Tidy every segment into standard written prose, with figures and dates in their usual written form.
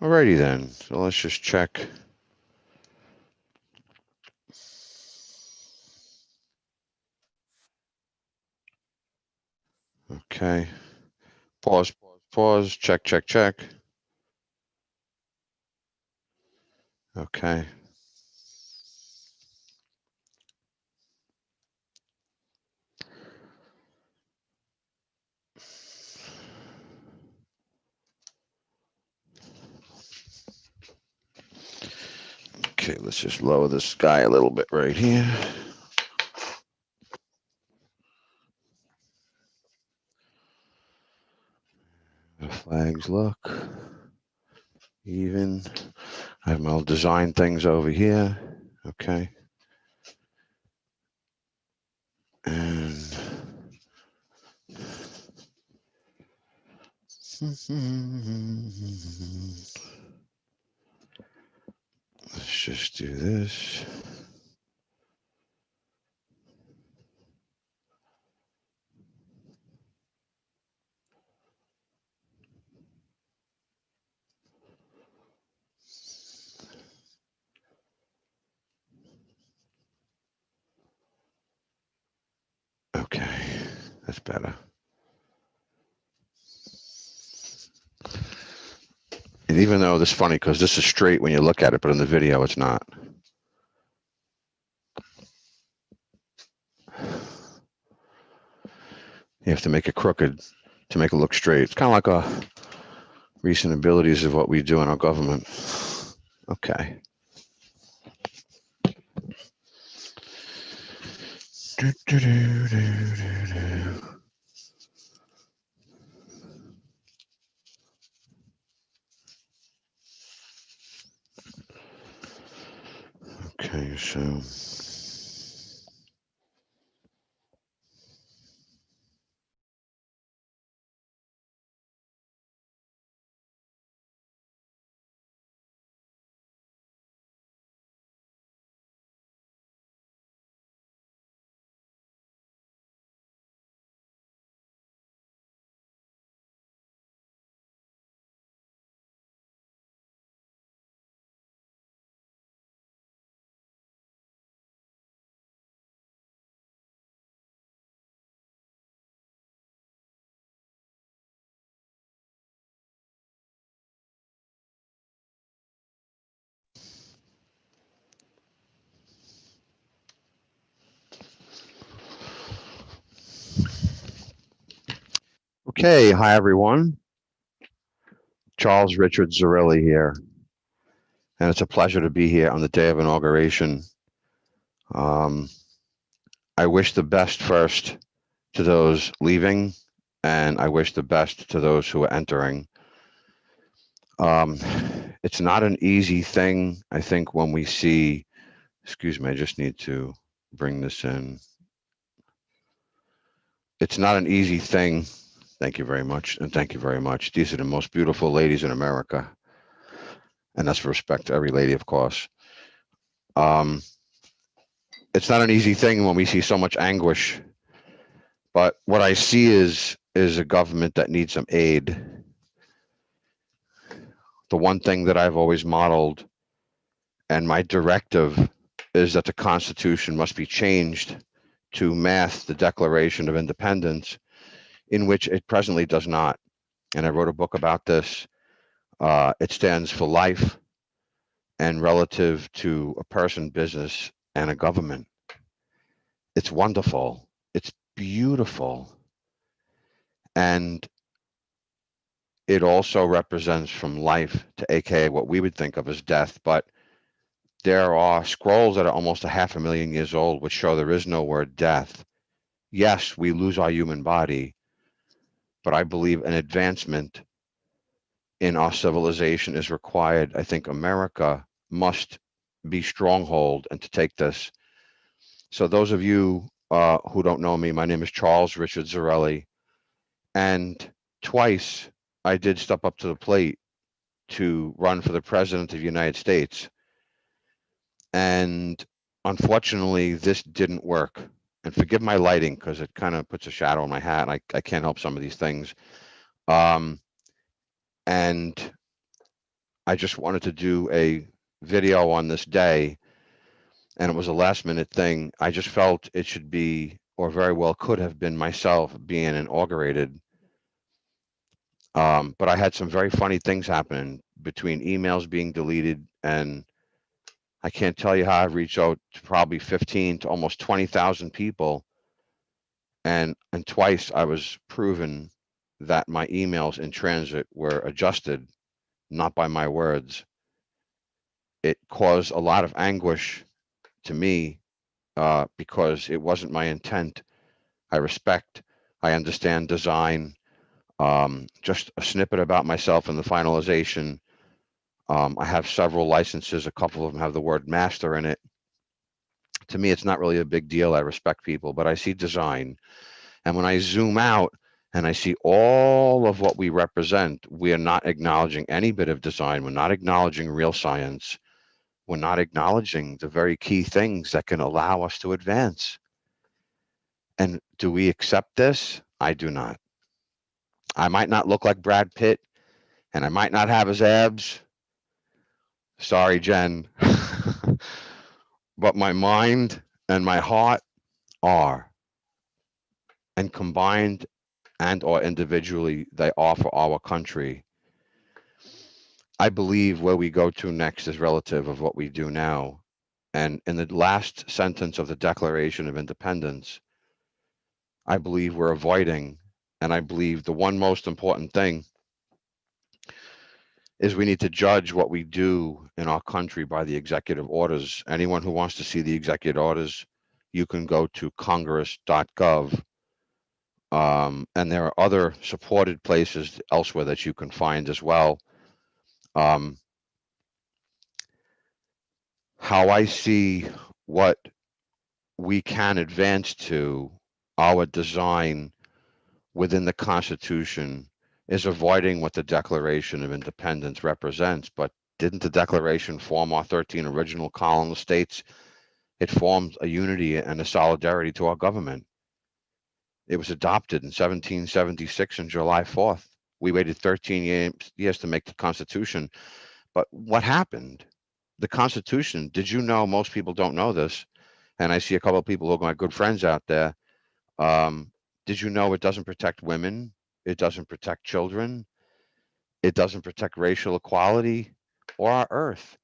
Alrighty then, so let's just check. Okay, pause, pause, check, check, check. Okay. Okay, let's just lower this guy a little bit right here. The flags look even. I have my little design things over here. Okay. And let's just do this. Okay, that's better. And even though this is funny because this is straight when you look at it, but in the video it's not. You have to make it crooked to make it look straight. It's kind of like a recent abilities of what we do in our government. Okay. Okay, so okay, hi everyone. Charles Richard Zarelli here, and it's a pleasure to be here on the day of inauguration. Um, I wish the best first to those leaving, and I wish the best to those who are entering. Um, it's not an easy thing, I think, when we see, excuse me, I just need to bring this in. It's not an easy thing. Thank you very much, and thank you very much. These are the most beautiful ladies in America, and that's for respect to every lady, of course. Um, it's not an easy thing when we see so much anguish, but what I see is a government that needs some aid. The one thing that I've always modeled and my directive is that the Constitution must be changed to mask the Declaration of Independence, in which it presently does not. And I wrote a book about this. It stands for life and relative to a person, business, and a government. It's wonderful. It's beautiful. And it also represents from life to AKA what we would think of as death. But there are scrolls that are almost 500,000 years old, which show there is no word death. Yes, we lose our human body, but I believe an advancement in our civilization is required. I think America must be stronghold and to take this. So those of you who don't know me, my name is Charles Richard Zarelli, and twice I did step up to the plate to run for the president of the United States. And unfortunately, this didn't work. And forgive my lighting because it kind of puts a shadow on my hat. And I can't help some of these things. And I just wanted to do a video on this day, and it was a last minute thing. I just felt it should be, or very well could have been, myself being inaugurated. But I had some very funny things happening between emails being deleted, and I can't tell you how I've reached out to probably 15 to almost 20,000 people, and twice I was proven that my emails in transit were adjusted, not by my words. It caused a lot of anguish to me, because it wasn't my intent. I respect, I understand design. Just a snippet about myself and the finalization. I have several licenses. A couple of them have the word master in it. To me, it's not really a big deal. I respect people, but I see design. And when I zoom out and I see all of what we represent, we are not acknowledging any bit of design. We're not acknowledging real science. We're not acknowledging the very key things that can allow us to advance. And do we accept this? I do not. I might not look like Brad Pitt, and I might not have his abs. Sorry, Jen. But my mind and my heart are, and combined and or individually, they offer our country. I believe where we go to next is relative of what we do now. And in the last sentence of the Declaration of Independence, I believe we're avoiding, and I believe the one most important thing is we need to judge what we do in our country by the executive orders. Anyone who wants to see the executive orders, you can go to congress.gov. And there are other supported places elsewhere that you can find as well. Um, how I see what we can advance to, our design within the Constitution, is avoiding what the Declaration of Independence represents. But didn't the Declaration form our 13 original colonial states? It formed a unity and a solidarity to our government. It was adopted in 1776 on July 4th. We waited 13 years to make the Constitution. But what happened? The Constitution, did you know, most people don't know this, and I see a couple of people who are my good friends out there. Did you know it doesn't protect women? It doesn't protect children. It doesn't protect racial equality or our earth.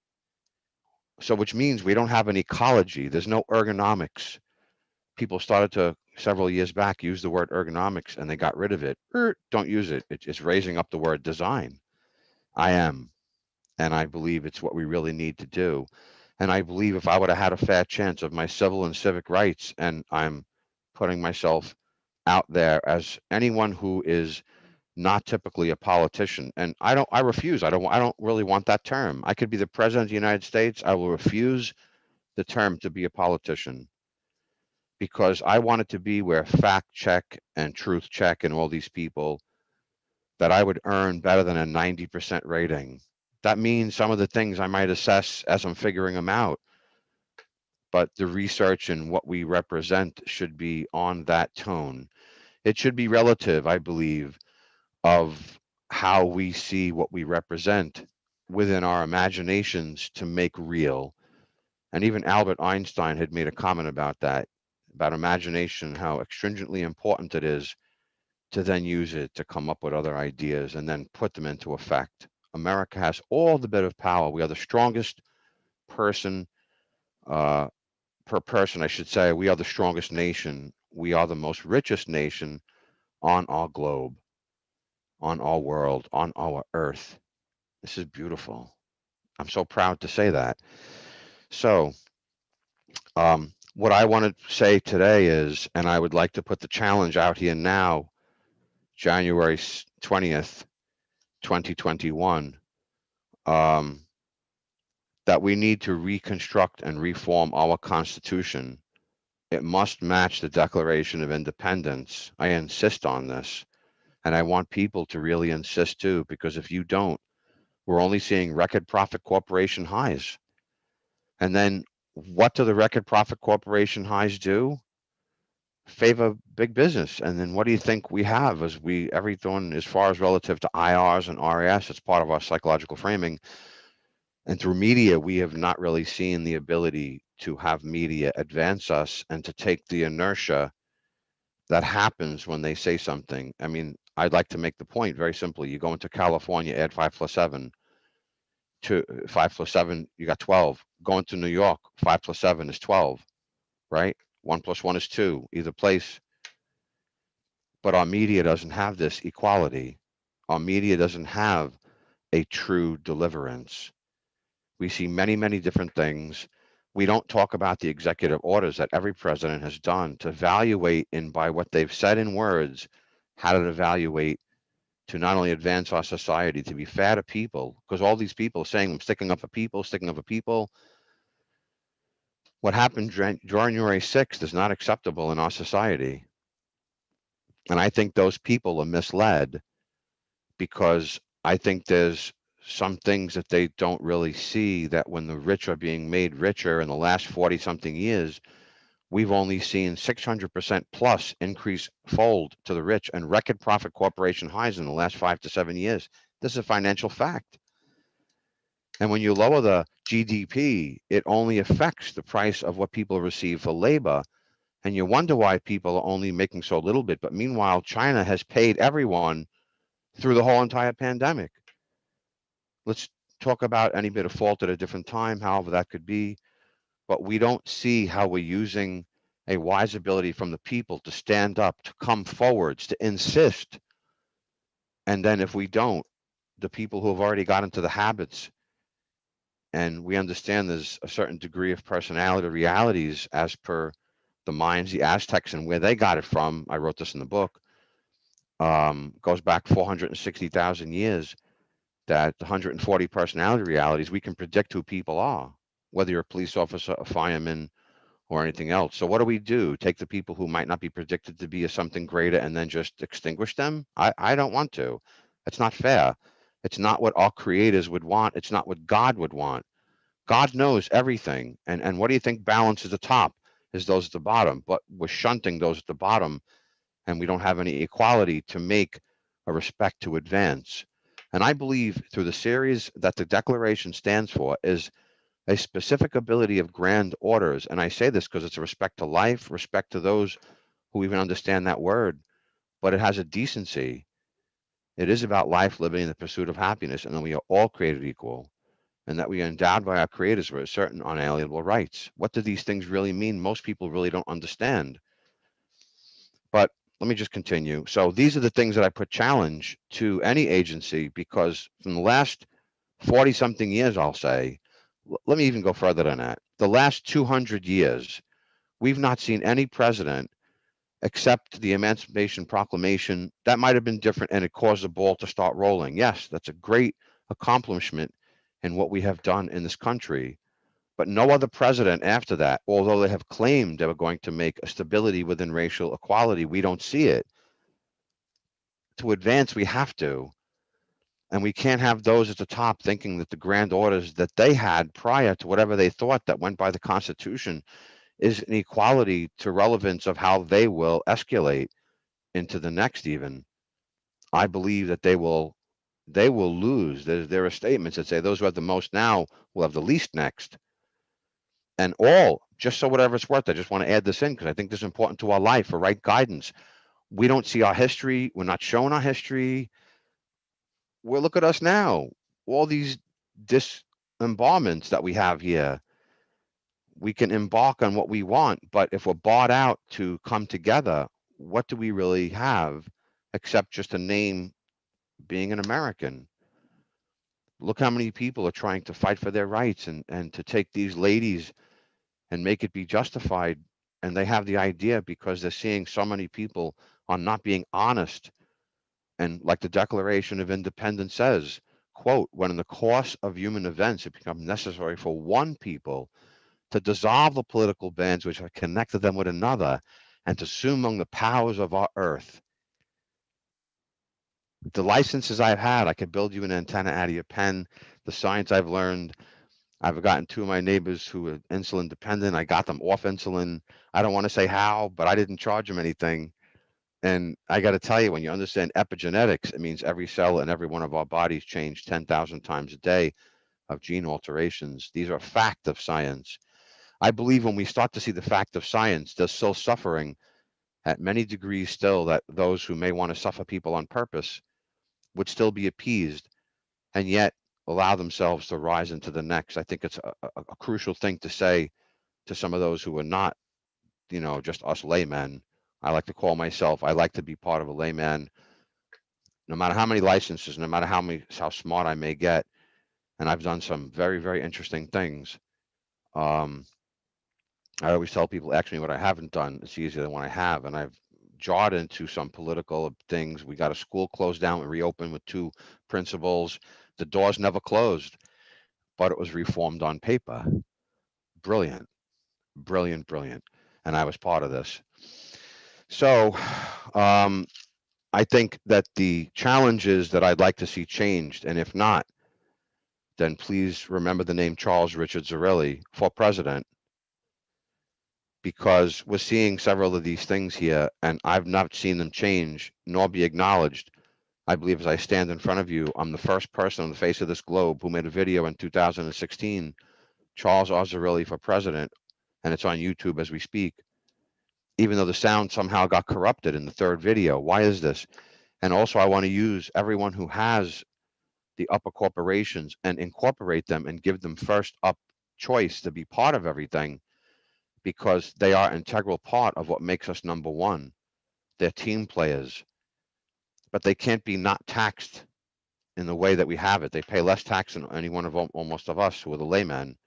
So, which means we don't have an ecology. There's no ergonomics. People started to, several years back, use the word ergonomics and they got rid of it. Don't use it. It's raising up the word design. I am. And I believe it's what we really need to do. And I believe if I would have had a fair chance of my civil and civic rights, and I'm putting myself out there as anyone who is not typically a politician, and I refuse. I don't really want that term. I could be the president of the United States. I will refuse the term to be a politician, because I want it to be where fact check and truth check and all these people, that I would earn better than a 90% rating. That means some of the things I might assess as I'm figuring them out, but the research and what we represent should be on that tone. It should be relative, I believe, of how we see what we represent within our imaginations to make real. And even Albert Einstein had made a comment about that, about imagination, how extringently important it is to then use it to come up with other ideas and then put them into effect. America has all the bit of power. We are the strongest person, uh, per person, I should say. We are the strongest nation. We are the most richest nation on our globe, on our world, on our earth. This is beautiful. I'm so proud to say that. So, what I want to say today is, and I would like to put the challenge out here now, January 20th, 2021, um, that we need to reconstruct and reform our Constitution. It must match the Declaration of Independence. I insist on this, and I want people to really insist too, because if you don't, we're only seeing record profit corporation highs. And then what do the record profit corporation highs do? Favor big business. And then what do you think we have as we, everything as far as relative to IRs and RAS, it's part of our psychological framing. And through media, we have not really seen the ability to have media advance us and to take the inertia that happens when they say something. I mean, I'd like to make the point very simply. You go into California, add 5 plus 7 to 5 plus 7, you got 12. Going to New York, 5 plus 7 is 12, right? 1 plus 1 is 2, either place. But our media doesn't have this equality. Our media doesn't have a true deliverance. We see many, many different things. We don't talk about the executive orders that every president has done to evaluate, and by what they've said in words, how to evaluate to not only advance our society, to be fair to people, because all these people saying I'm sticking up for people, sticking up for people. What happened January 6th is not acceptable in our society. And I think those people are misled because I think there's some things that they don't really see, that when the rich are being made richer in the last 40 something years, we've only seen 600% plus increase fold to the rich and record profit corporation highs in the last 5 to 7 years. This is a financial fact. And when you lower the GDP, it only affects the price of what people receive for labor. And you wonder why people are only making so little bit. But meanwhile, China has paid everyone through the whole entire pandemic. Let's talk about any bit of fault at a different time, however that could be. But we don't see how we're using a wise ability from the people to stand up, to come forwards, to insist. And then if we don't, the people who have already got into the habits, and we understand there's a certain degree of personality realities as per the Mayans, the Aztecs, and where they got it from. I wrote this in the book. Goes back 460,000 years. That 140 personality realities, we can predict who people are, whether you're a police officer, a fireman, or anything else. So what do? Take the people who might not be predicted to be a something greater and then just extinguish them? I don't want to. It's not fair. It's not what our creators would want. It's not what God would want. God knows everything. And what do you think balances the top is those at the bottom? But we're shunting those at the bottom, and we don't have any equality to make a respect to advance. And I believe through the series that the Declaration stands for is a specific ability of grand orders. And I say this because it's a respect to life, respect to those who even understand that word, but it has a decency. It is about life, living in the pursuit of happiness, and that we are all created equal, and that we are endowed by our creators with certain unalienable rights. What do these things really mean? Most people really don't understand. But let me just continue. So these are the things that I put challenge to any agency, because from the last 40 something years, I'll say, let me even go further than that. The last 200 years, we've not seen any president except the Emancipation Proclamation. That might have been different and it caused the ball to start rolling. Yes, that's a great accomplishment in what we have done in this country. But no other president after that, although they have claimed they were going to make a stability within racial equality, we don't see it. To advance, we have to. And we can't have those at the top thinking that the grand orders that they had prior to whatever they thought that went by the Constitution is an equality to relevance of how they will escalate into the next even. I believe that they will lose. There are statements that say those who have the most now will have the least next. And all, just so whatever it's worth, I just want to add this in because I think this is important to our life for right guidance. We don't see our history. We're not showing our history. Well, look at us now. All these disembarments that we have here, we can embark on what we want, but if we're bought out to come together, what do we really have except just a name being an American? Look how many people are trying to fight for their rights and to take these ladies and make it be justified. And they have the idea because they're seeing so many people are not being honest. And like the Declaration of Independence says, quote, when in the course of human events it becomes necessary for one people to dissolve the political bands which have connected them with another, and to sue among the powers of our earth. The licenses I've had, I could build you an antenna out of your pen. The science I've learned, I've gotten two of my neighbors who are insulin dependent. I got them off insulin. I don't want to say how, but I didn't charge them anything. And I got to tell you, when you understand epigenetics, it means every cell in every one of our bodies change 10,000 times a day. of gene alterations. These are fact of science. I believe when we start to see the fact of science, there's still suffering at many degrees still, that those who may want to suffer people on purpose would still be appeased and yet allow themselves to rise into the next. I think it's a crucial thing to say to some of those who are not, just us laymen. I like to call myself, I like to be part of a layman, no matter how many licenses, no matter how smart I may get. And I've done some very, very interesting things. Um, I always tell people, ask me what I haven't done. It's easier than what I have. And I've jawed into some political things. We got a school closed down and reopened with 2 principals. The doors never closed, but it was reformed on paper. Brilliant, brilliant, brilliant. And I was part of this. So um, I think that the challenges that I'd like to see changed, and if not, then please remember the name Charles Richard Zarelli for president, because we're seeing several of these things here, and I've not seen them change nor be acknowledged. I believe as I stand in front of you, I'm the first person on the face of this globe who made a video in 2016, Charles R. Zarelli for president, and it's on YouTube as we speak, even though the sound somehow got corrupted in the 3rd video. Why is this? And also, I want to use everyone who has the upper corporations and incorporate them and give them first up choice to be part of everything, because they are an integral part of what makes us number one. They're team players, but they can't be not taxed in the way that we have it. They pay less tax than any one of almost of us who are the laymen.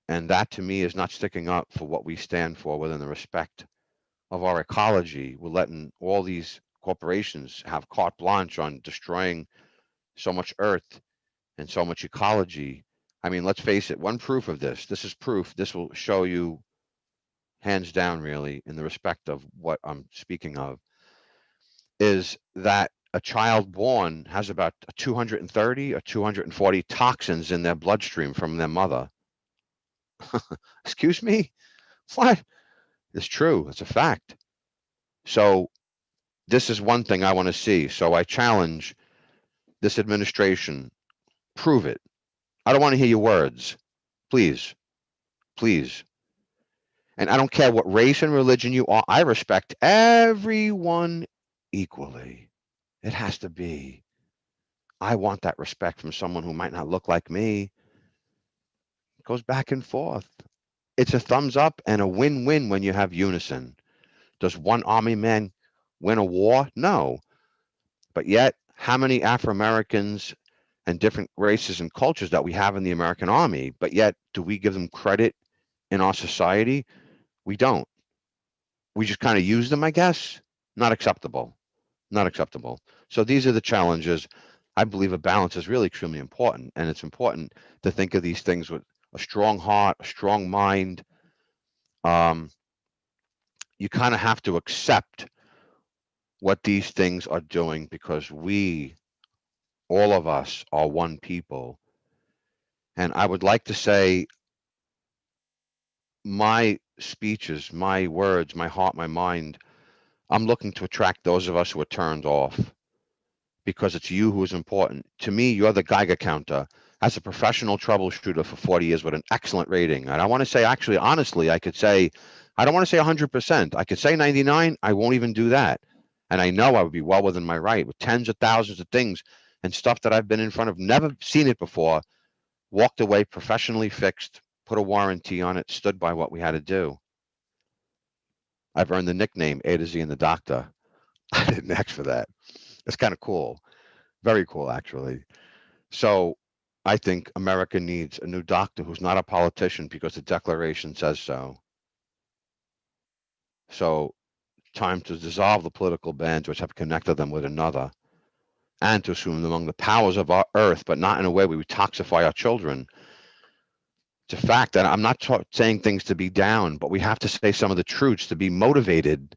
And that to me is not sticking up for what we stand for within the respect of our ecology. We're letting all these corporations have carte blanche on destroying so much earth and so much ecology. I mean, let's face it, one proof of this is proof, this will show you hands down really in the respect of what I'm speaking of, is that a child born has about 230 or 240 toxins in their bloodstream from their mother. Excuse me? What? It's true. It's a fact. So this is one thing I want to see. So I challenge this administration, prove it. I don't want to hear your words. Please, please. And I don't care what race and religion you are. I respect everyone equally. It has to be. I want that respect from someone who might not look like me. It goes back and forth. It's a thumbs up and a win-win when you have unison. Does one army man win a war? No. But yet, how many Afro-Americans and different races and cultures that we have in the American army, but yet do we give them credit in our society? We don't. We just kind of use them, I guess. Not acceptable. Not acceptable. So these are the challenges. I believe a balance is really extremely important, and it's important to think of these things with a strong heart, a strong mind. You kind of have to accept what these things are doing, because we, all of us, are one people. And I would like to say my speeches, my words, my heart, my mind, I'm looking to attract those of us who are turned off, because it's you who is important. To me, you're the Geiger counter. As a professional troubleshooter for 40 years with an excellent rating, and I want to say, actually, honestly, I could say, I don't want to say 100%. I could say 99. I won't even do that. And I know I would be well within my right with tens of thousands of things and stuff that I've been in front of, never seen it before, walked away professionally fixed, put a warranty on it, stood by what we had to do. I've earned the nickname A to Z and the Doctor. I didn't ask for that. It's kind of cool. Very cool, actually. So I think America needs a new doctor who's not a politician, because the Declaration says so. So time to dissolve the political bands which have connected them with another, and to assume them among the powers of our earth, but not in a way where we toxify our children. It's a fact that I'm not saying things to be down, but we have to say some of the truths to be motivated,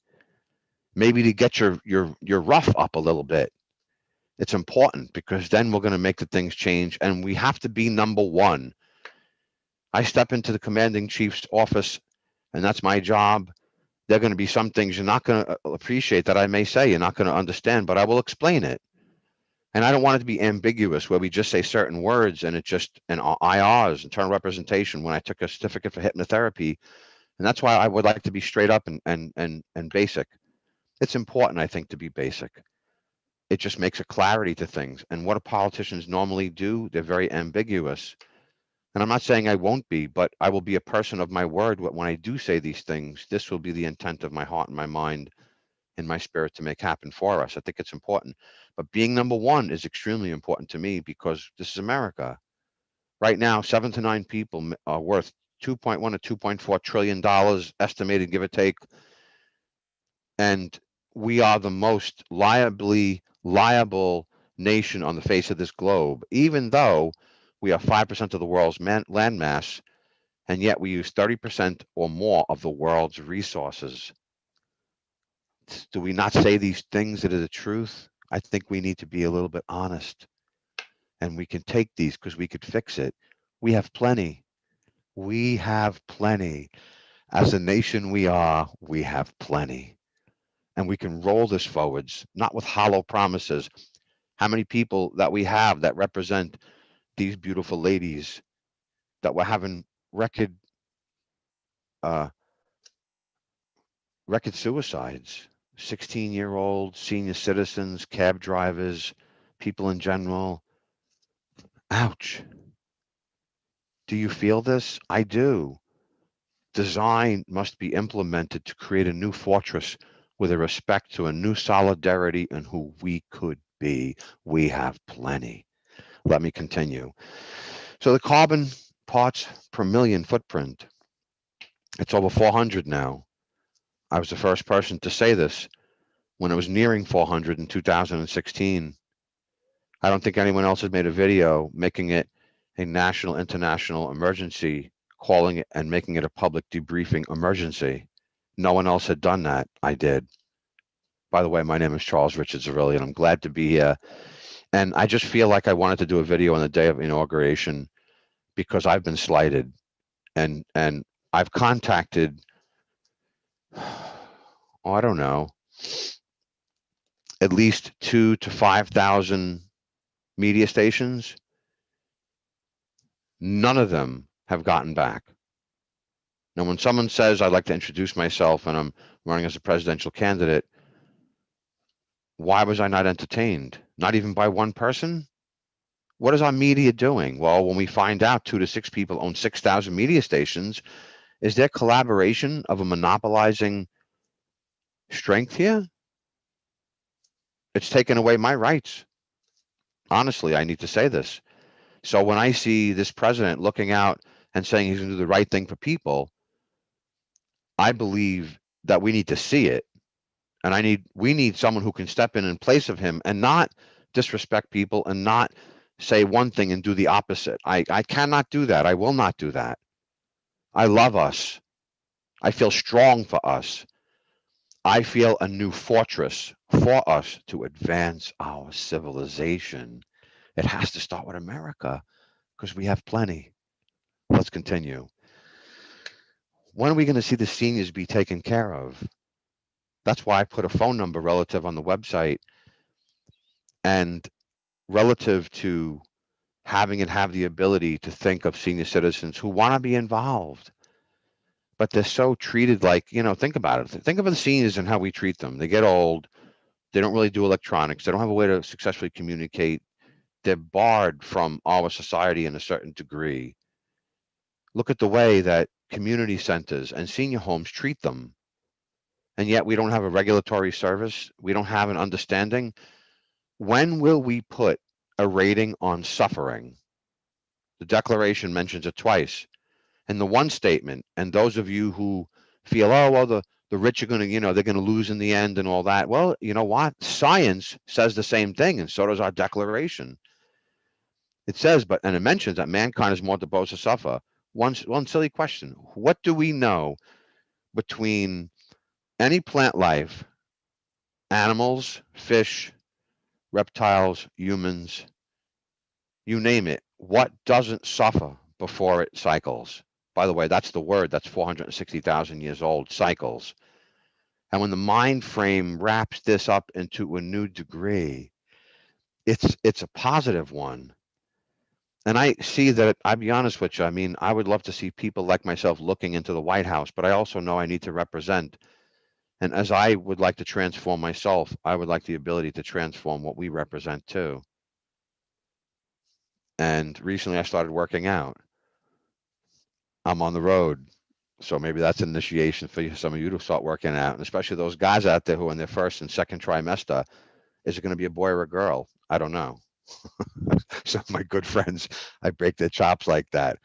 maybe to get your rough up a little bit. It's important, because then we're going to make the things change, and we have to be number one. I step into the commanding chief's office, and that's my job. There are going to be some things you're not going to appreciate that I may say, you're not going to understand, but I will explain it. And I don't want it to be ambiguous where we just say certain words and it just, and IRs, internal representation, when I took a certificate for hypnotherapy. And that's why I would like to be straight up and basic. It's important, I think, to be basic. It just makes a clarity to things. And what do politicians normally do? They're very ambiguous. And I'm not saying I won't be, but I will be a person of my word. When I do say these things, this will be the intent of my heart and my mind and my spirit to make happen for us. I think it's important. But being number one is extremely important to me because this is America. Right now, 7 to 9 people are worth 2.1 to 2.4 trillion dollars estimated, give or take. And we are the most liable nation on the face of this globe, even though we are 5% of the world's land mass, and yet we use 30% or more of the world's resources. Do we not say these things that are the truth? I think we need to be a little bit honest, and we can take these because we could fix it. We have plenty. We have plenty. As a nation we have plenty. And we can roll this forwards, not with hollow promises. How many people that we have that represent these beautiful ladies that were having record uh, record suicides? 16-year-olds, senior citizens, cab drivers, people in general. Ouch. Do you feel this? I do. Design must be implemented to create a new fortress with a respect to a new solidarity and who we could be. We have plenty. Let me continue. So the carbon parts per million footprint, it's over 400 now. I was the first person to say this when it was nearing 400 in 2016. I don't think anyone else has made a video making it a national, international emergency, calling it and making it a public debriefing emergency. No one else had done that. I did. By the way, my name is Charles Richard Zerilli, and I'm glad to be here. And I just feel like I wanted to do a video on the day of inauguration because I've been slighted, and I've contacted, oh, I don't know, at least 2,000 to 5,000 media stations. None of them have gotten back. Now, when someone says I'd like to introduce myself and I'm running as a presidential candidate, why was I not entertained? Not even by one person? What is our media doing? Well, when we find out 2 to 6 people own 6,000 media stations, is there collaboration of a monopolizing strength here? It's taken away my rights. Honestly, I need to say this. So when I see this president looking out and saying he's going to do the right thing for people, I believe that we need to see it. And we need someone who can step in place of him and not disrespect people and not say one thing and do the opposite. I cannot do that. I will not do that. I love us. I feel strong for us. I feel a new fortress for us to advance our civilization. It has to start with America because we have plenty. Let's continue. When are we going to see the seniors be taken care of? That's why I put a phone number relative on the website, and relative to having and have the ability to think of senior citizens who want to be involved, but they're so treated like, think about it. Think of the seniors and how we treat them. They get old. They don't really do electronics. They don't have a way to successfully communicate. They're barred from our society in a certain degree. Look at the way that community centers and senior homes treat them. And yet we don't have a regulatory service. We don't have an understanding. When will we put a rating on suffering? The Declaration mentions it twice. And the one statement, and those of you who feel, oh, well, the rich are going to, they're going to lose in the end and all that. Well, you know what? Science says the same thing, and so does our Declaration. It says, and it mentions that mankind is more disposed to suffer. One silly question. What do we know between any plant life, animals, fish, reptiles, humans, you name it, what doesn't suffer before it cycles? By the way, that's the word that's 460,000 years old, cycles. And when the mind frame wraps this up into a new degree, it's a positive one. And I see that, I'll be honest with you, I mean, I would love to see people like myself looking into the White House, but I also know I need to represent. And as I would like to transform myself, I would like the ability to transform what we represent too. And recently I started working out. I'm on the road. So maybe that's an initiation for some of you to start working out, and especially those guys out there who are in their first and second trimester. Is it going to be a boy or a girl? I don't know. Some of my good friends, I break their chops like that.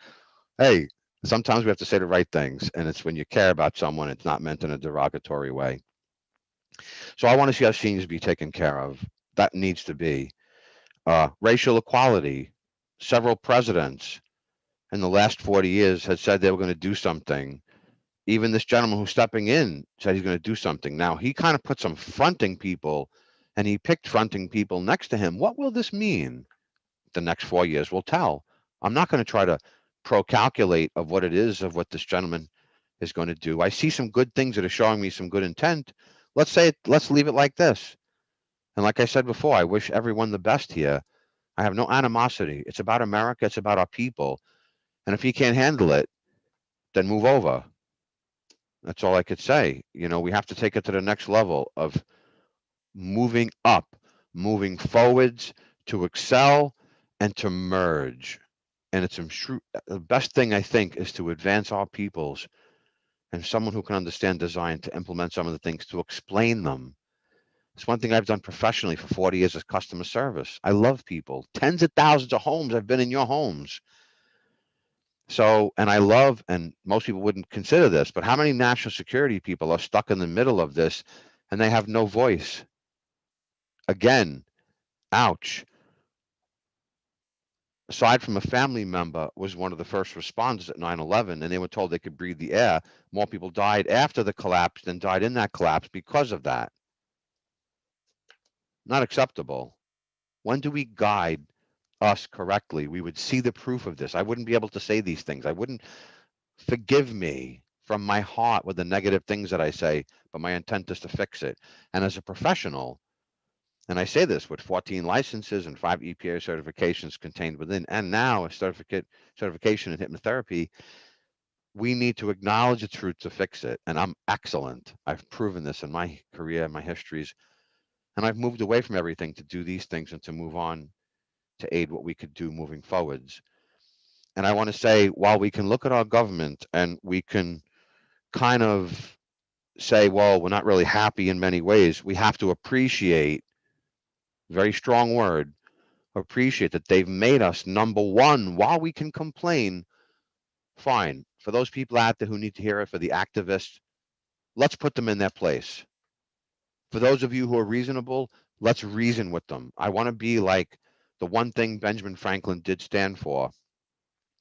Hey, sometimes we have to say the right things, and it's when you care about someone, it's not meant in a derogatory way. So I want to see our seniors be taken care of. That needs to be. Racial equality. Several presidents in the last 40 years had said they were going to do something. Even this gentleman who's stepping in said he's going to do something. Now, he kind of put some fronting people, and he picked fronting people next to him. What will this mean? The next 4 years will tell. I'm not going to try to pro-calculate of what it is of what this gentleman is going to do. I see some good things that are showing me some good intent. Let's leave it like this. And like I said before, I wish everyone the best here. I have no animosity. It's about America. It's about our people. And if he can't handle it, then move over. That's all I could say. You know, we have to take it to the next level of moving up, moving forwards to excel and to merge. And it's the best thing I think is to advance our peoples and someone who can understand design to implement some of the things, to explain them. It's one thing I've done professionally for 40 years as customer service. I love people. Tens of thousands of homes. I've been in your homes. So, and I love, and most people wouldn't consider this, but how many national security people are stuck in the middle of this and they have no voice? Again, ouch. Aside from a family member was one of the first responders at 9/11, and they were told they could breathe the air. More people died after the collapse than died in that collapse because of that. Not acceptable. When do we guide us correctly? We would see the proof of this. I wouldn't be able to say these things. I wouldn't. Forgive me from my heart with the negative things that I say, but my intent is to fix it. And as a professional, and I say this with 14 licenses and 5 EPA certifications contained within, and now a certification in hypnotherapy, we need to acknowledge the truth to fix it. And I'm excellent. I've proven this in my career, my histories, and I've moved away from everything to do these things and to move on to aid what we could do moving forwards. And I want to say, while we can look at our government and we can kind of say, well, we're not really happy in many ways, we have to appreciate, very strong word, appreciate that they've made us number one. While we can complain, fine. For those people out there who need to hear it, for the activists, let's put them in their place. For those of you who are reasonable, let's reason with them. I want to be like the one thing Benjamin Franklin did stand for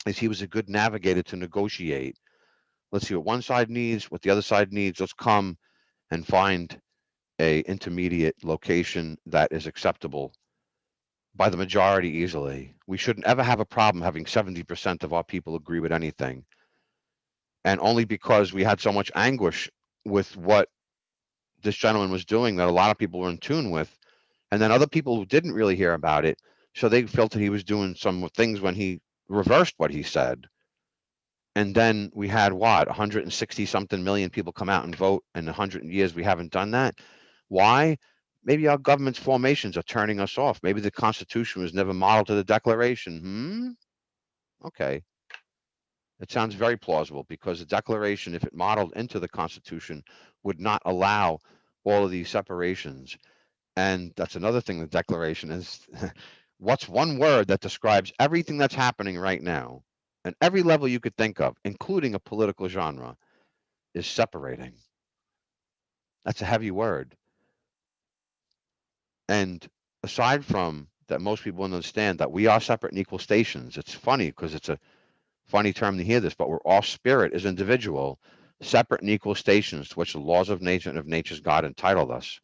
is he was a good navigator to negotiate. Let's see what one side needs, what the other side needs. Let's come and find a intermediate location that is acceptable by the majority easily. We shouldn't ever have a problem having 70% of our people agree with anything. And only because we had so much anguish with what this gentleman was doing that a lot of people were in tune with. And then other people who didn't really hear about it, so they felt that he was doing some things when he reversed what he said. And then we had what, 160 something million people come out and vote in 100 years. We haven't done that. Why? Maybe our government's formations are turning us off. Maybe the Constitution was never modeled to the Declaration. Okay. It sounds very plausible because the Declaration, if it modeled into the Constitution, would not allow all of these separations. And that's another thing the Declaration is. What's one word that describes everything that's happening right now? And every level you could think of, including a political genre, is separating. That's a heavy word. And aside from that, most people understand that we are separate and equal stations. It's funny because it's a funny term to hear this, but we're all spirit is individual, separate and equal stations to which the laws of nature and of nature's God entitled us.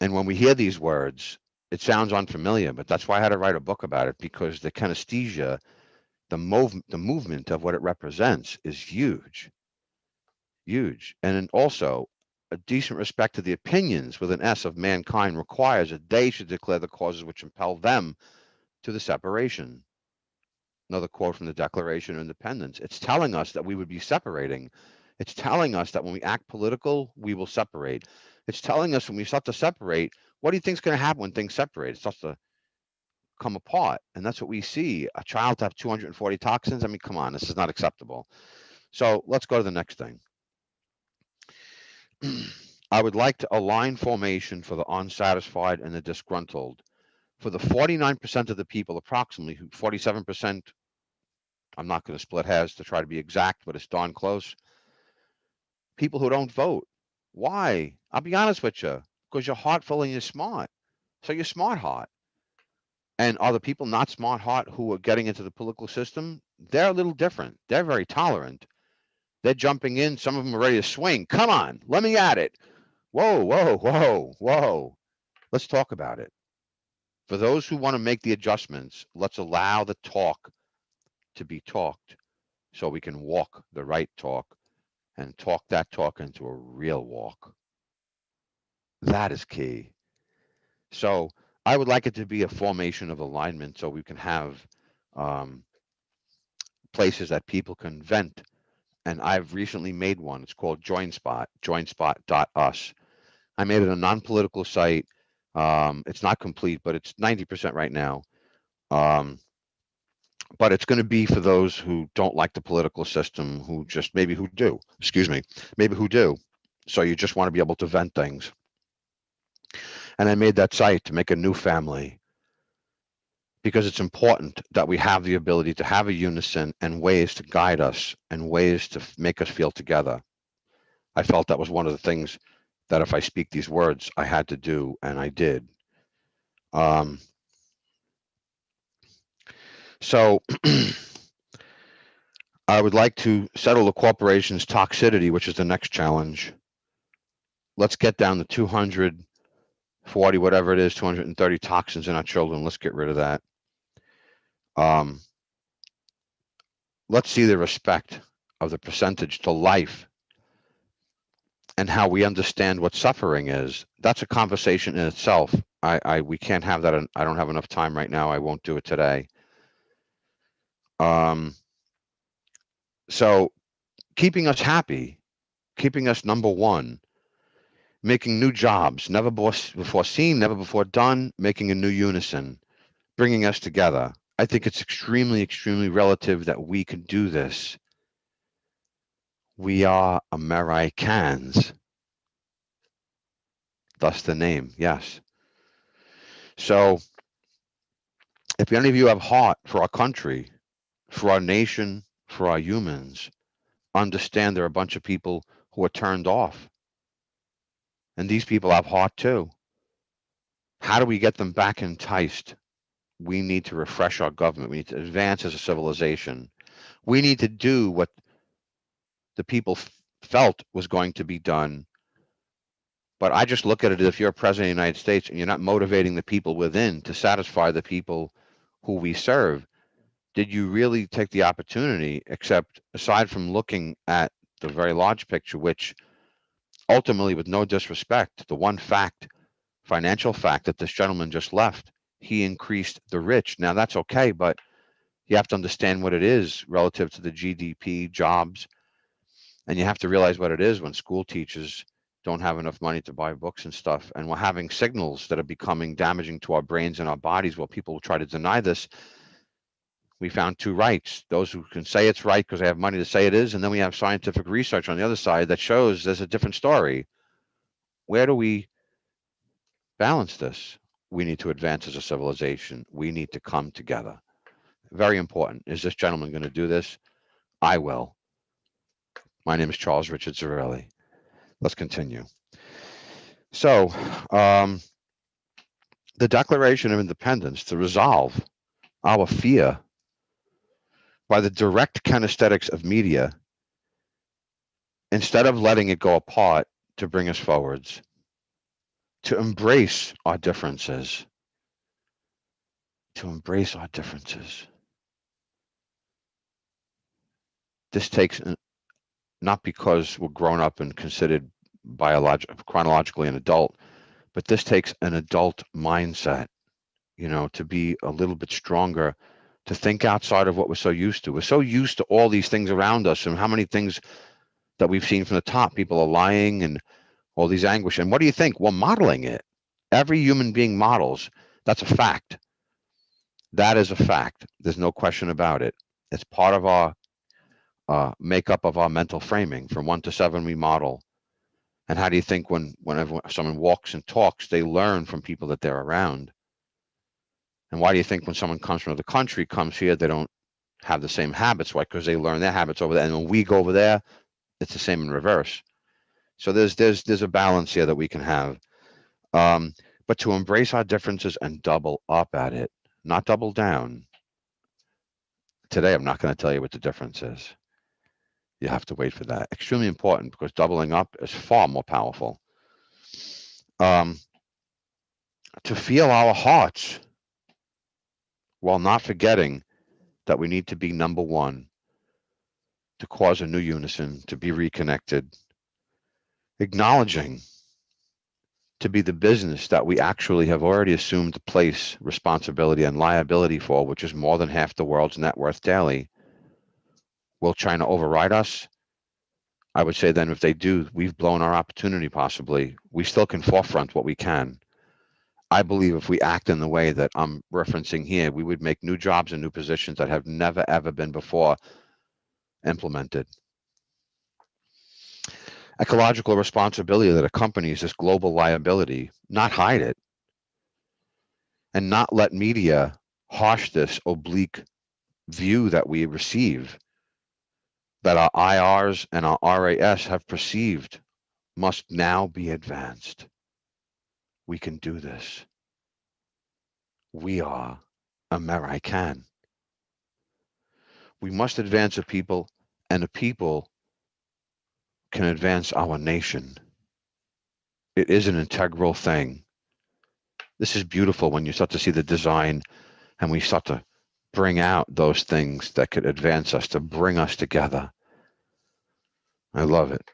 And when we hear these words, it sounds unfamiliar, but that's why I had to write a book about it, because the kinesthesia, the movement of what it represents is huge, huge. And then also, a decent respect to the opinions with an S of mankind requires that they should declare the causes which impel them to the separation. Another quote from the Declaration of Independence. It's telling us that we would be separating. It's telling us that when we act political, we will separate. It's telling us when we start to separate, what do you think is going to happen when things separate? It starts to come apart. And that's what we see. A child to have 240 toxins. I mean, come on, this is not acceptable. So let's go to the next thing. I would like to align formation for the unsatisfied and the disgruntled. For the 49% of the people, approximately 47%, I'm not going to split hairs to try to be exact, but it's darn close. People who don't vote. Why? I'll be honest with you, because you're heartful and you're smart. So you're smart heart. And are the people not smart heart who are getting into the political system? They're a little different. They're very tolerant. They're jumping in. Some of them are ready to swing. Come on, let me at it. Whoa, whoa, whoa, whoa. Let's talk about it. For those who want to make the adjustments, let's allow the talk to be talked so we can walk the right talk and talk that talk into a real walk. That is key. So I would like it to be a formation of alignment so we can have um, places that people can vent. And I've recently made one. It's called JoinSpot, joinspot.us. I made it a non-political site. It's not complete, but it's 90% right now. Um, but it's going to be for those who don't like the political system, who just maybe who do, excuse me, maybe who do. So you just want to be able to vent things. And I made that site to make a new family because it's important that we have the ability to have a unison and ways to guide us and ways to make us feel together. I felt that was one of the things that if I speak these words, I had to do, and I did. Um, so I would like to settle the corporation's toxicity, which is the next challenge. Let's get down to 240, whatever it is, 230 toxins in our children. Let's get rid of that. Um, let's see the respect of the percentage to life and how we understand what suffering is. That's a conversation in itself. We can't have that. I don't have enough time right now. I won't do it today. So keeping us happy, keeping us number one, making new jobs, never before seen, never before done, making a new unison, bringing us together. I think it's extremely, extremely relative that we can do this. We are Americans. Thus the name, yes. So if any of you have heart for our country, for our nation, for our humans, understand there are a bunch of people who are turned off. And these people have heart too. How do we get them back enticed? We need to refresh our government. We need to advance as a civilization. We need to do what the people felt was going to be done. But I just look at it as if you're president of the United States and you're not motivating the people within to satisfy the people who we serve, did you really take the opportunity, except aside from looking at the very large picture, which ultimately, with no disrespect, the one fact, financial fact that this gentleman just left, he increased the rich. Now that's okay, but you have to understand what it is relative to the GDP, jobs, and you have to realize what it is when school teachers don't have enough money to buy books and stuff, and we're having signals that are becoming damaging to our brains and our bodies while people try to deny this. We found two rights: those who can say it's right because they have money to say it is, and then we have scientific research on the other side that shows there's a different story. Where do we balance this? We need to advance as a civilization. We need to come together. Very important. Is this gentleman going to do this? I will. My name is Charles Richard Zarelli. Let's continue. So, the Declaration of Independence to resolve our fear by the direct kinesthetics of media, instead of letting it go apart, to bring us forwards, to embrace our differences, to embrace our differences. This takes not because we're grown up and considered chronologically an adult, but this takes an adult mindset, to be a little bit stronger, to think outside of what we're so used to. We're so used to all these things around us and how many things that we've seen from the top. People are lying and all these anguish. And what do you think? Well, modeling it. Every human being models. That's a fact. That is a fact. There's no question about it. It's part of our makeup of our mental framing. From 1 to 7, we model. And how do you think whenever someone walks and talks, they learn from people that they're around? And why do you think when someone comes from another country, comes here, they don't have the same habits? Why? Because they learn their habits over there. And when we go over there, it's the same in reverse. So there's a balance here that we can have. But to embrace our differences and double up at it, not double down. Today, I'm not going to tell you what the difference is. You have to wait for that. Extremely important, because doubling up is far more powerful. To feel our hearts while not forgetting that we need to be number one, to cause a new unison, to be reconnected, acknowledging to be the business that we actually have already assumed to place responsibility and liability for, which is more than half the world's net worth daily. Will China override us? I would say then if they do, we've blown our opportunity possibly. We still can forefront what we can. I believe if we act in the way that I'm referencing here, we would make new jobs and new positions that have never, ever been before implemented. Ecological responsibility that accompanies this global liability, not hide it, and not let media harsh this oblique view that we receive, that our IRs and our RAS have perceived, must now be advanced. We can do this. We are American. We must advance a people, and a people can advance our nation. It is an integral thing. This is beautiful when you start to see the design and we start to bring out those things that could advance us, to bring us together. I love it.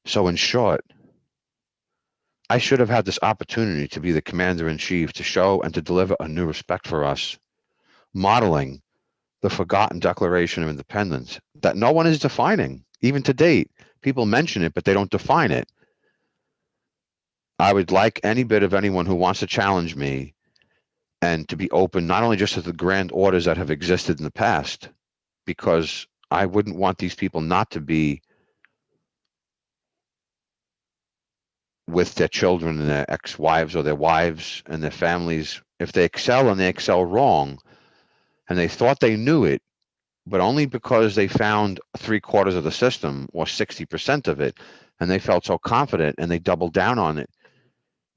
So in short, I should have had this opportunity to be the commander-in-chief, to show and to deliver a new respect for us, modeling the forgotten Declaration of Independence that no one is defining, even to date. People mention it, but they don't define it. I would like any bit of anyone who wants to challenge me, and to be open not only just to the grand orders that have existed in the past, because I wouldn't want these people not to be with their children and their ex-wives or their wives and their families. If they excel and they excel wrong, and they thought they knew it, but only because they found 3/4 of the system or 60% of it, and they felt so confident and they doubled down on it,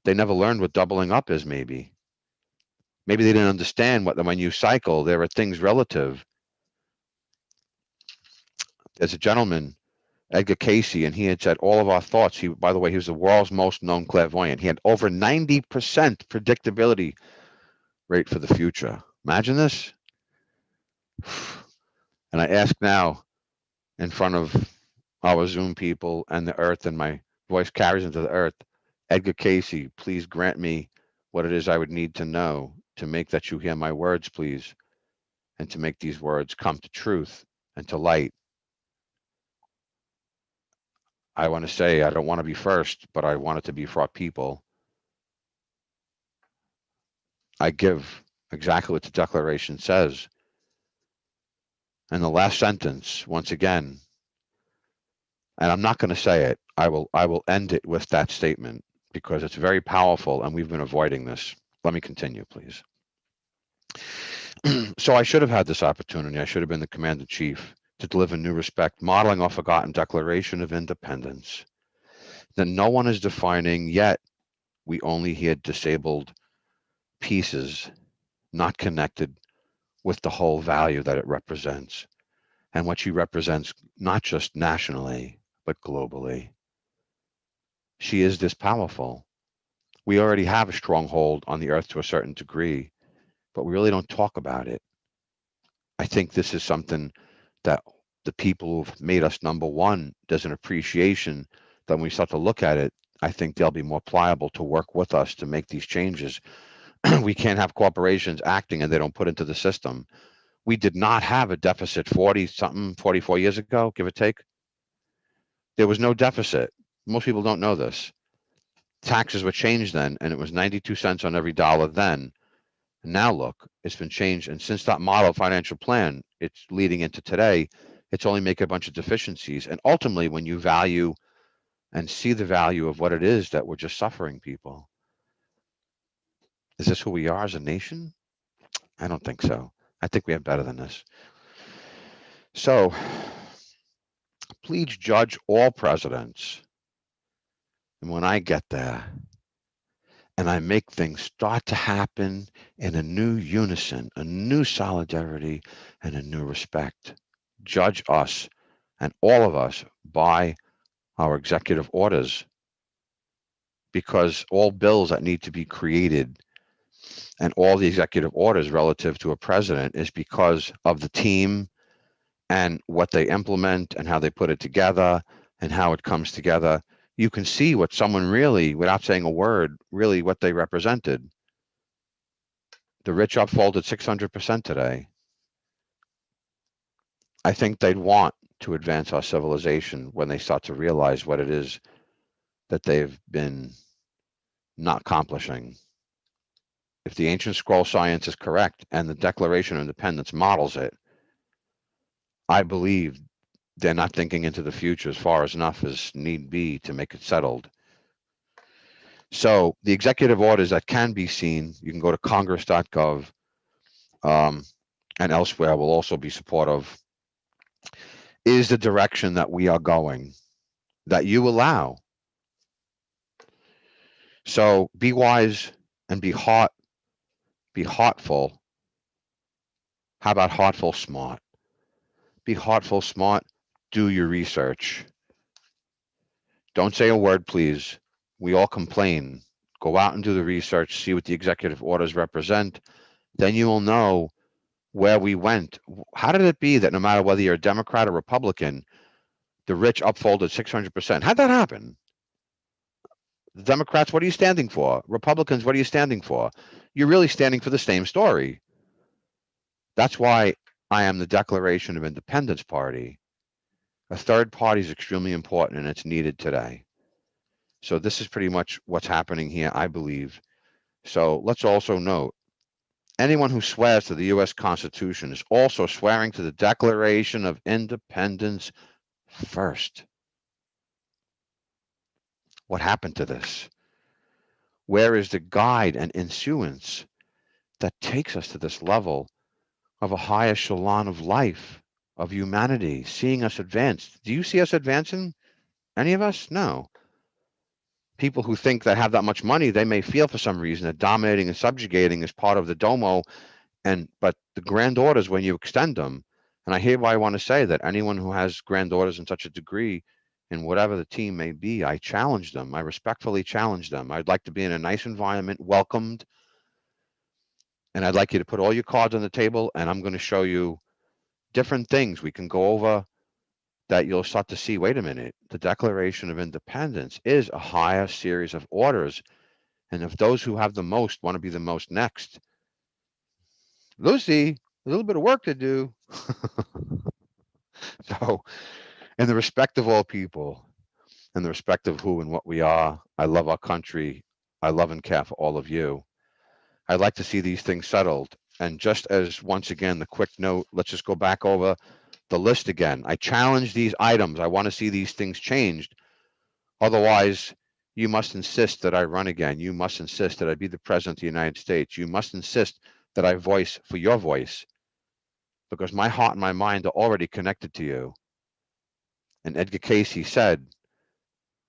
they never learned what doubling up is. Maybe they didn't understand when you cycle, there are things relative. There's a gentleman, Edgar Casey, and he had said all of our thoughts. By the way, he was the world's most known clairvoyant. He had over 90% predictability rate for the future. Imagine this. And I ask now, in front of our Zoom people and the earth, and my voice carries into the earth, Edgar Casey, please grant me what it is I would need to know to make that you hear my words, please, and to make these words come to truth and to light. I want to say I don't want to be first, but I want it to be for our people. I give exactly what the Declaration says. And the last sentence, once again, and I'm not going to say it, I will end it with that statement because it's very powerful and we've been avoiding this. Let me continue, please. So I should have had this opportunity. I should have been the commander-in-chief to deliver new respect, modeling our forgotten Declaration of Independence that no one is defining, yet we only hear disabled pieces, not connected with the whole value that it represents and what she represents, not just nationally, but globally. She is this powerful. We already have a stronghold on the earth to a certain degree, but we really don't talk about it. I think this is something that the people who've made us number one, there's an appreciation then when we start to look at it, I think they'll be more pliable to work with us to make these changes. We can't have corporations acting and they don't put into the system. We did not have a deficit 40 something, 44 years ago, give or take. There was no deficit. Most people don't know this. Taxes were changed then, and it was 92 cents on every dollar then. And now look, it's been changed. And since that model financial plan, it's leading into today, it's only making a bunch of deficiencies. And ultimately, when you value and see the value of what it is that we're just suffering people, is this who we are as a nation? I don't think so. I think we have better than this. So please judge all presidents. And when I get there and I make things start to happen in a new unison, a new solidarity, and a new respect, judge us and all of us by our executive orders, because all bills that need to be created and all the executive orders relative to a president is because of the team and what they implement and how they put it together and how it comes together. You can see what someone really, without saying a word, really what they represented. The rich upfolded 600% today. I think they'd want to advance our civilization when they start to realize what it is that they've been not accomplishing. If the ancient scroll science is correct and the Declaration of Independence models it, I believe they're not thinking into the future as far as enough as need be to make it settled. So the executive orders that can be seen, you can go to congress.gov, and elsewhere will also be supportive, is the direction that we are going, that you allow. So be wise and be heartful. How about heartful smart? Be heartful smart, do your research. Don't say a word, please. We all complain. Go out and do the research, see what the executive orders represent. Then you will know where we went. How did it be that no matter whether you're a Democrat or Republican, the rich upfolded 600%? How'd that happen? The Democrats, what are you standing for? Republicans, what are you standing for? You're really standing for the same story. That's why I am the Declaration of Independence Party. A third party is extremely important and it's needed today. So this is pretty much what's happening here, I believe. So let's also note, anyone who swears to the U.S. Constitution is also swearing to the Declaration of Independence first. What happened to this? Where is the guide and issuance that takes us to this level of a high echelon of life, of humanity, seeing us advance? Do you see us advancing? Any of us? No. People who think that have that much money, they may feel for some reason that dominating and subjugating is part of the domo, but the grand orders, when you extend them, and I hereby want to say that anyone who has grand orders in such a degree, in whatever the team may be, I challenge them. I respectfully challenge them. I'd like to be in a nice environment, welcomed, and I'd like you to put all your cards on the table, and I'm going to show you different things we can go over that you'll start to see, wait a minute, the Declaration of Independence is a higher series of orders, and if those who have the most want to be the most next, Lucy, a little bit of work to do. So, in the respect of all people, in the respect of who and what we are, I love our country. I love and care for all of you. I'd like to see these things settled. And just as, once again, the quick note, let's just go back over the list again. I challenge these items. I want to see these things changed. Otherwise, you must insist that I run again. You must insist that I be the president of the United States. You must insist that I voice for your voice, because my heart and my mind are already connected to you. And Edgar Cayce said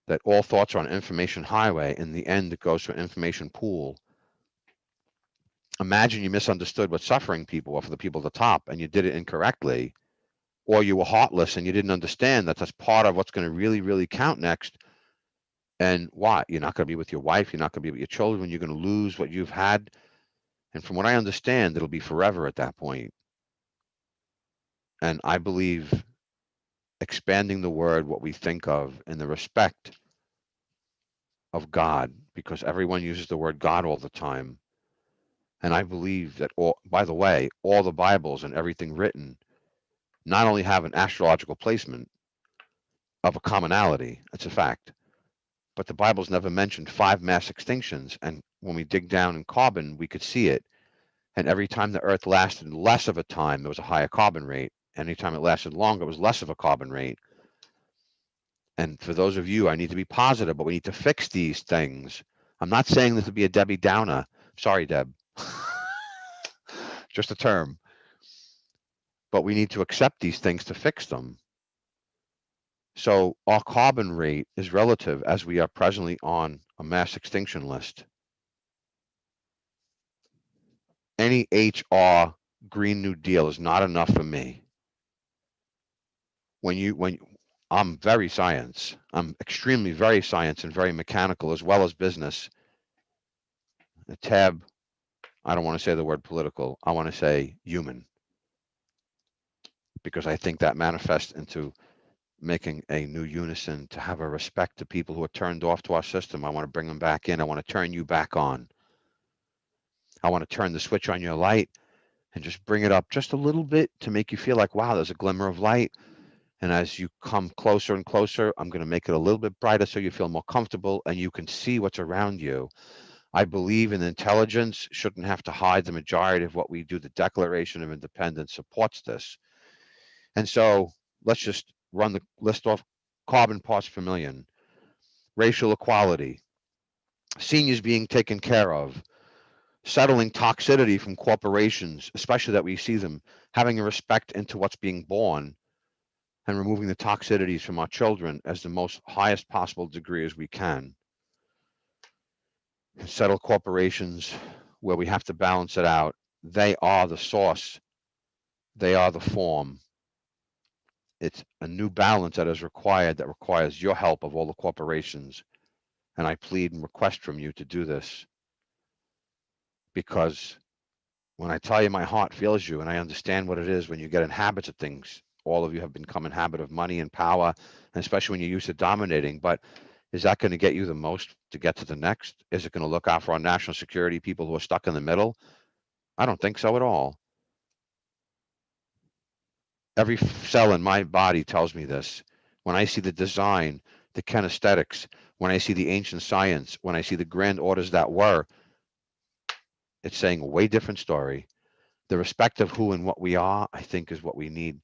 that all thoughts are on information highway. In the end, it goes to an information pool. Imagine you misunderstood what suffering people were for the people at the top and you did it incorrectly, or you were heartless and you didn't understand that that's part of what's going to really, really count next. And what? You're not going to be with your wife. You're not going to be with your children. You're going to lose what you've had. And from what I understand, it'll be forever at that point. And I believe expanding the word, what we think of, and the respect of God, because everyone uses the word God all the time. And I believe that all, by the way, all the Bibles and everything written not only have an astrological placement of a commonality, that's a fact, but the Bible's never mentioned 5 mass extinctions. And when we dig down in carbon, we could see it. And every time the Earth lasted less of a time, there was a higher carbon rate. Anytime it lasted longer, it was less of a carbon rate. And for those of you, I need to be positive, but we need to fix these things. I'm not saying this to be a Debbie Downer. Sorry, Deb. Just a term. But we need to accept these things to fix them. So our carbon rate is relative as we are presently on a mass extinction list. Any HR Green New Deal is not enough for me. When I'm very science, I'm extremely very science and very mechanical as well as business. A tab, I don't want to say the word political, I want to say human, because I think that manifests into making a new unison, to have a respect to people who are turned off to our system. I want to bring them back in. I want to turn you back on. I want to turn the switch on your light and just bring it up just a little bit to make you feel like, wow, there's a glimmer of light. And as you come closer and closer, I'm going to make it a little bit brighter so you feel more comfortable and you can see what's around you. I believe in intelligence shouldn't have to hide the majority of what we do. The Declaration of Independence supports this. And so let's just run the list off: carbon parts per million, racial equality, seniors being taken care of, settling toxicity from corporations, especially that we see them, having a respect into what's being born, and removing the toxicities from our children as the most highest possible degree as we can. Settle corporations where we have to balance it out. They are the source. They are the form. It's a new balance that is required, that requires your help of all the corporations. And I plead and request from you to do this, because when I tell you my heart feels you and I understand what it is when you get in habits of things. All of you have become in habit of money and power, and especially when you're used to dominating. But is that going to get you the most to get to the next? Is it going to look out for our national security people who are stuck in the middle? I don't think so at all. Every cell in my body tells me this. When I see the design, the kinesthetics, when I see the ancient science, when I see the grand orders that were, it's saying a way different story. The respect of who and what we are, I think, is what we need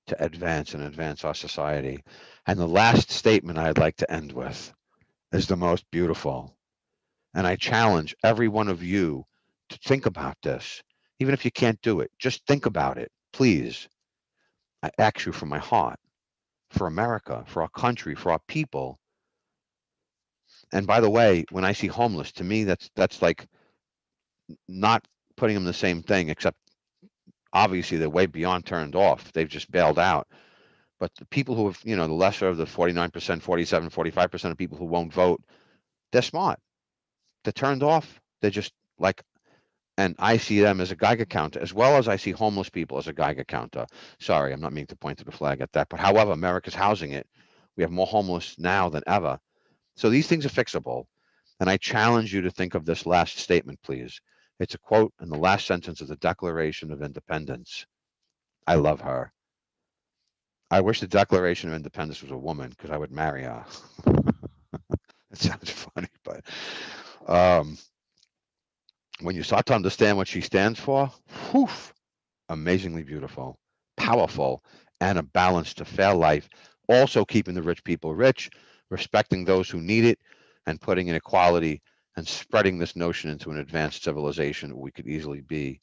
to advance our society. And the last statement I'd like to end with is the most beautiful. And I challenge every one of you to think about this. Even if you can't do it, just think about it, please. I ask you from my heart, for America, for our country, for our people. And by the way, when I see homeless, to me, that's like not putting them in the same thing, except obviously they're way beyond turned off. They've just bailed out. But the people who have, the lesser of the 49%, 47, 45% of people who won't vote, they're smart. They're turned off. They're just like, and I see them as a Geiger counter, as well as I see homeless people as a Geiger counter. Sorry, I'm not meaning to point to the flag at that. But however, America's housing it. We have more homeless now than ever. So these things are fixable. And I challenge you to think of this last statement, please. It's a quote in the last sentence of the Declaration of Independence. I love her. I wish the Declaration of Independence was a woman, because I would marry her. It sounds funny, but um, when you start to understand what she stands for, whew, amazingly beautiful, powerful, and a balance to fair life. Also keeping the rich people rich, respecting those who need it, and putting in equality and spreading this notion into an advanced civilization we could easily be.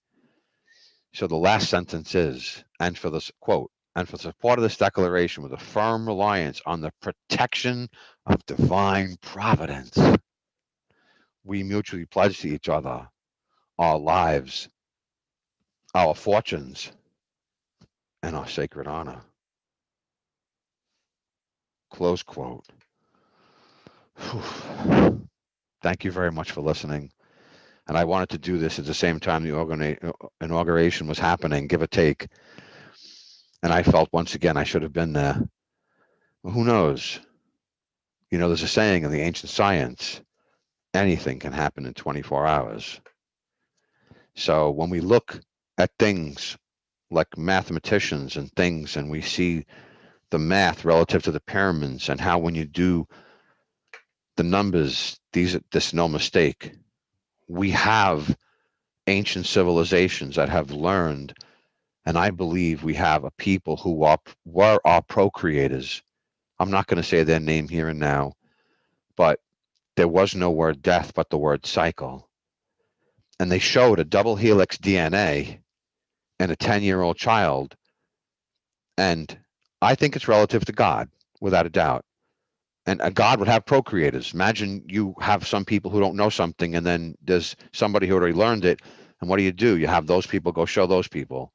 So the last sentence is, and for this quote, and for support of this declaration with a firm reliance on the protection of divine providence, we mutually pledge to each other our lives, our fortunes, and our sacred honor. Close quote. Whew. Thank you very much for listening. And I wanted to do this at the same time the inauguration was happening, give or take. And I felt once again I should have been there. Well, who knows? There's a saying in the ancient science: anything can happen in 24 hours. So when we look at things like mathematicians and things, and we see the math relative to the pyramids and how when you do the numbers, this no mistake. We have ancient civilizations that have learned, and I believe we have a people who were our procreators. I'm not going to say their name here and now, but there was no word death, but the word cycle. And they showed a double helix DNA in a 10-year-old child. And I think it's relative to God, without a doubt. And a God would have procreators. Imagine you have some people who don't know something, and then there's somebody who already learned it. And what do? You have those people go show those people.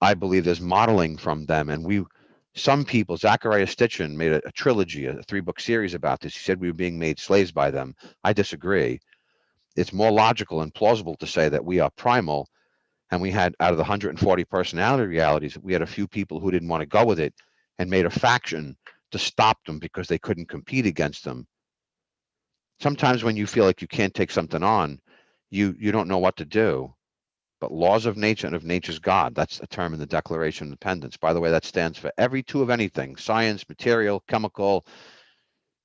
I believe there's modeling from them. And some people, Zachariah Stitchin made a trilogy, a 3-book series about this. He said we were being made slaves by them. I disagree. It's more logical and plausible to say that we are primal, and we had, out of the 140 personality realities, we had a few people who didn't want to go with it and made a faction to stop them because they couldn't compete against them. Sometimes when you feel like you can't take something on, you don't know what to do. But laws of nature and of nature's God, that's a term in the Declaration of Independence. By the way, that stands for every two of anything: science, material, chemical,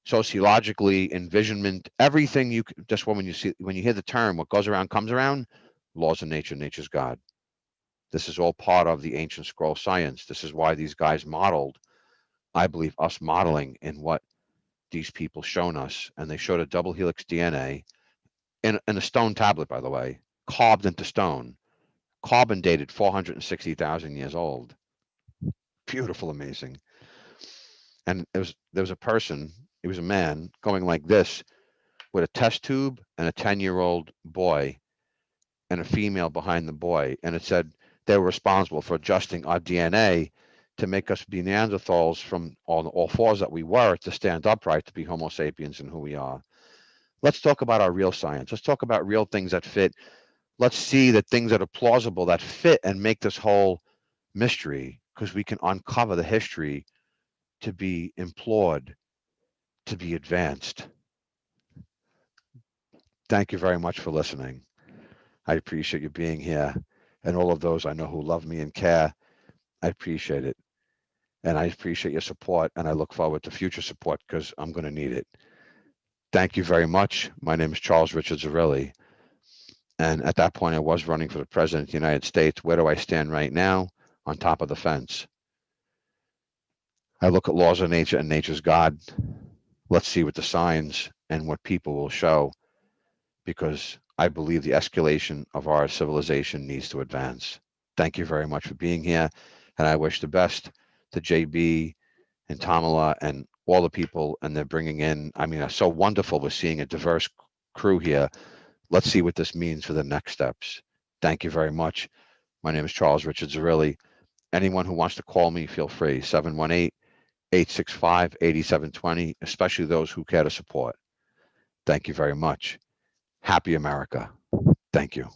sociologically, envisionment, everything. Just when you hear the term, what goes around comes around. Laws of nature, nature's God. This is all part of the ancient scroll science. This is why these guys modeled, I believe, us modeling in what these people shown us. And they showed a double helix DNA in a stone tablet, by the way, carved into stone, carbon dated 460,000 years old. Beautiful, amazing. And there was a person, he was a man, going like this with a test tube and a 10-year-old boy and a female behind the boy. And it said they were responsible for adjusting our DNA to make us be Neanderthals from all fours that we were to stand upright, to be Homo sapiens and who we are. Let's talk about our real science. Let's talk about real things that fit. Let's see the things that are plausible that fit and make this whole mystery, because we can uncover the history to be implored, to be advanced. Thank you very much for listening. I appreciate you being here, and all of those I know who love me and care. I appreciate it. And I appreciate your support, and I look forward to future support because I'm going to need it. Thank you very much. My name is Charles Richard Zarelli. And at that point, I was running for the president of the United States. Where do I stand right now? On top of the fence. I look at laws of nature and nature's God. Let's see what the signs and what people will show, because I believe the escalation of our civilization needs to advance. Thank you very much for being here, and I wish the best to JB and Tamala and all the people, and they're bringing in. I mean, it's so wonderful. We're seeing a diverse crew here. Let's see what this means for the next steps. Thank you very much. My name is Charles Richard Zarelli. Anyone who wants to call me, feel free. 718-865-8720, especially those who care to support. Thank you very much. Happy America. Thank you.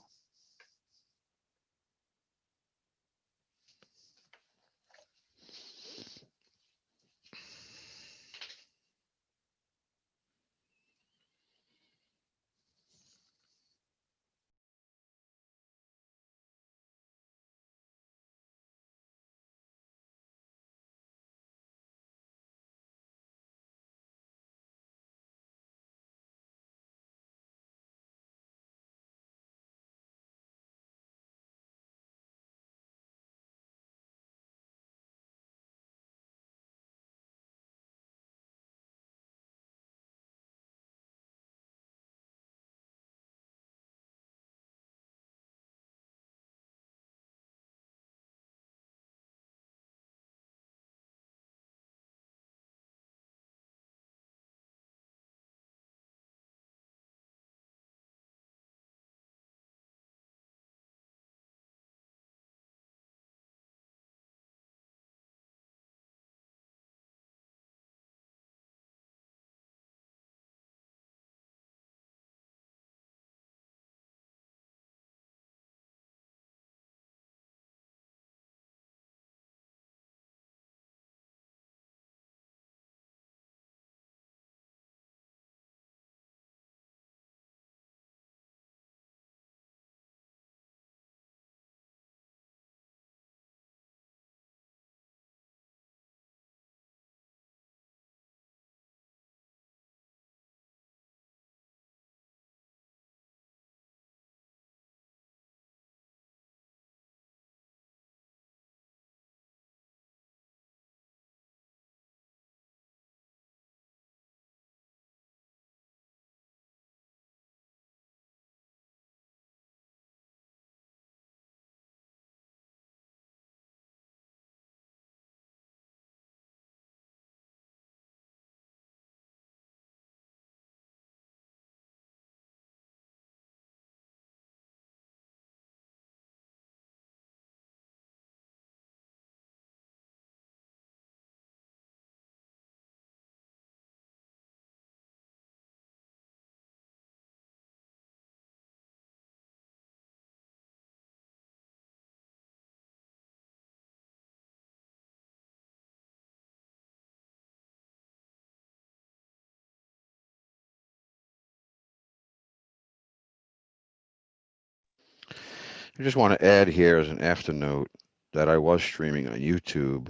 I just want to add here as an afternote that I was streaming on YouTube,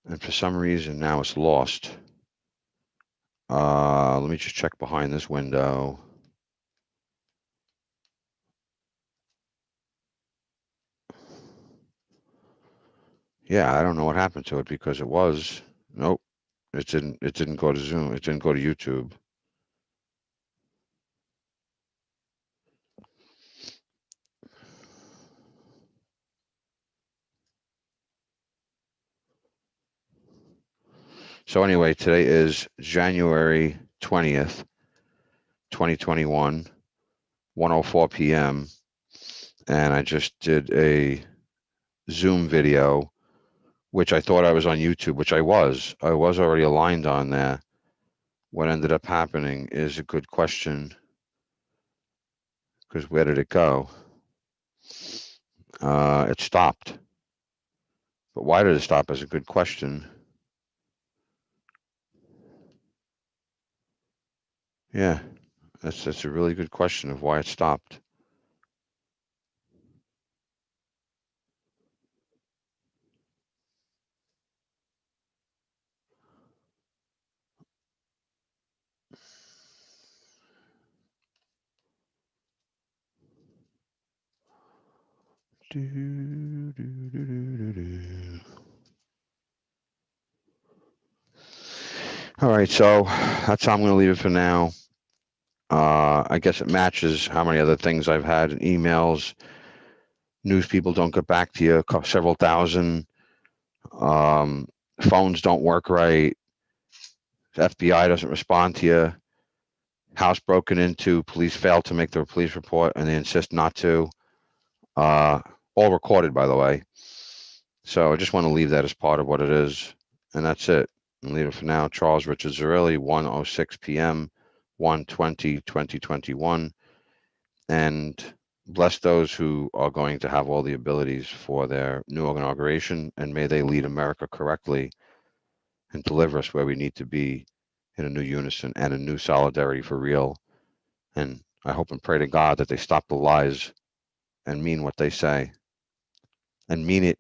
and for some reason now it's lost. Let me just check behind this window. Yeah, I don't know what happened to it because it was, nope, it didn't go to Zoom. It didn't go to YouTube. So anyway, today is January 20th, 2021, 1:04 p.m. And I just did a Zoom video, which I thought I was on YouTube, which I was. I was already aligned on there. What ended up happening is a good question, because where did it go? It stopped. But why did it stop is a good question. Yeah, that's a really good question of why it stopped. All right, so that's how I'm going to leave it for now. I guess it matches how many other things I've had in emails. News people don't get back to you, several thousand. Phones don't work right. FBI doesn't respond to you. House broken into. Police failed to make the police report, and they insist not to. All recorded, by the way. So I just want to leave that as part of what it is, and that's it. And leave it for now. Charles Richard Zerilli, 1:06 p.m., 1/20/2021, and bless those who are going to have all the abilities for their new inauguration, and may they lead America correctly and deliver us where we need to be in a new unison and a new solidarity for real. And I hope and pray to God that they stop the lies and mean what they say, and mean it